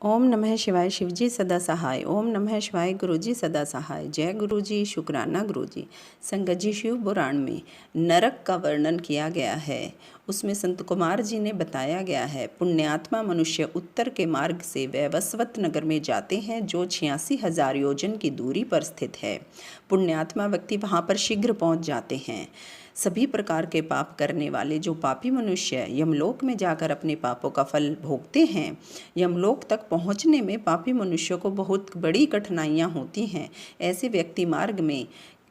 ओम नमः शिवाय शिवजी सदा सहाय। ओम नमः शिवाय गुरुजी सदा सहाय। जय गुरुजी, शुक्राना गुरुजी। संगत जी, शिव पुराण में नरक का वर्णन किया गया है। उसमें संत कुमार जी ने बताया गया है, पुण्यात्मा मनुष्य उत्तर के मार्ग से वैवस्वत नगर में जाते हैं जो 86,000 योजन की दूरी पर स्थित है। पुण्यात्मा व्यक्ति वहाँ पर शीघ्र पहुँच जाते हैं। सभी प्रकार के पाप करने वाले जो पापी मनुष्य यमलोक में जाकर अपने पापों का फल भोगते हैं, यमलोक तक पहुंचने में पापी मनुष्यों को बहुत बड़ी कठिनाइयां होती हैं। ऐसे व्यक्ति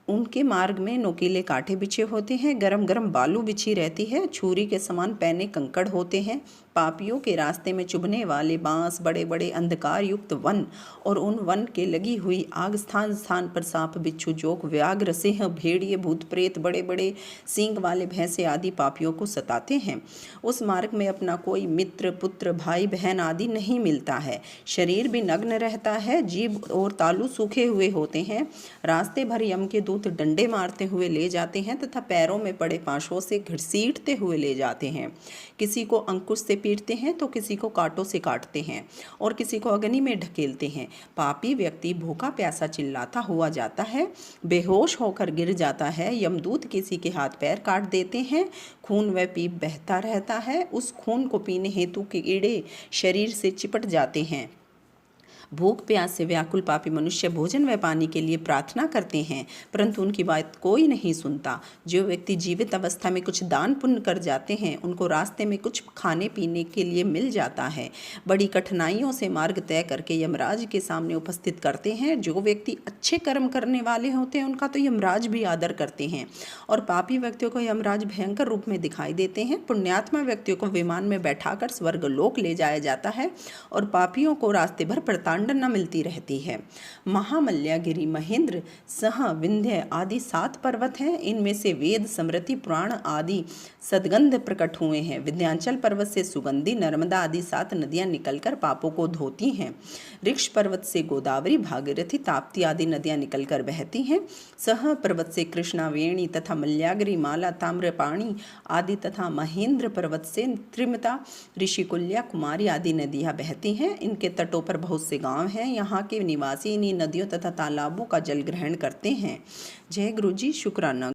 उनके मार्ग में नोकीले कांटे बिछे होते हैं, गरम गरम बालू बिछी रहती है, छुरी के समान पैने कंकड़ होते हैं। पापियों के रास्ते में चुभने वाले बांस, बड़े बड़े अंधकार युक्त वन और उन वन के लगी हुई आग, स्थान स्थान पर सांप, बिच्छू, जोक, व्याघ्र, सिंह, भेड़िए, भूत प्रेत, बड़े बड़े सींग वाले भैंसे आदि पापियों को सताते हैं। उस मार्ग में अपना कोई मित्र, पुत्र, भाई बहन आदि नहीं मिलता है। शरीर भी नग्न रहता है, जीभ और तालू सूखे हुए होते हैं। रास्ते भर यम के दूत डंडे मारते हुए ले जाते हैं तथा पैरों में पड़े पाशों से घसीटते हुए ले जाते हैं। किसी को अंकुश से पीटते हैं तो किसी को कांटों से काटते हैं और किसी को अग्नि में ढकेलते हैं। पापी व्यक्ति भूखा प्यासा चिल्लाता हुआ जाता है, बेहोश होकर गिर जाता है। यमदूत किसी के हाथ पैर काट देते हैं। खून व पीप बहता रहता है। उस खून को पीने हेतु कीड़े शरीर से चिपट जाते हैं। भूख प्यास से व्याकुल पापी मनुष्य भोजन व पानी के लिए प्रार्थना करते हैं, परंतु उनकी बात कोई नहीं सुनता। जो व्यक्ति जीवित अवस्था में कुछ दान पुण्य कर जाते हैं, उनको रास्ते में कुछ खाने पीने के लिए मिल जाता है। बड़ी कठिनाइयों से मार्ग तय करके यमराज के सामने उपस्थित करते हैं। जो व्यक्ति अच्छे कर्म करने वाले होते हैं, उनका तो यमराज भी आदर करते हैं और पापी व्यक्तियों को यमराज भयंकर रूप में दिखाई देते हैं। पुण्यात्मा व्यक्तियों को विमान में बैठाकर स्वर्ग लोक ले जाया जाता है और पापियों को रास्ते भर प्रताड़ना मिलती रहती है। महामल्लागिरि, महेंद्र, सह, विंध्य आदि 7 पर्वत हैं। इनमें से वेद, स्मृति, पुराण आदि सद्गंध प्रकट हुए हैं। विंध्याचल पर्वत से सुगंधि, नर्मदा आदि 7 नदियां निकलकर पापों को धोती हैं। ऋक्ष पर्वत से गोदावरी, भागीरथी, ताप्ती आदि नदियां निकलकर बहती हैं। सह पर्वत से कृष्णा, वेणी तथा मल्लागिरि, माला, ताम्रपाणी आदि तथा महेंद्र पर्वत से त्रिमता, ऋषिकुल्या, कुमारी आदि नदियां बहती हैं। इनके तटों पर बहुत से गांव हैं। यहाँ के निवासी इन्हीं नदियों तथा तालाबों का जल ग्रहण करते हैं। जय गुरु जी, शुक्राना।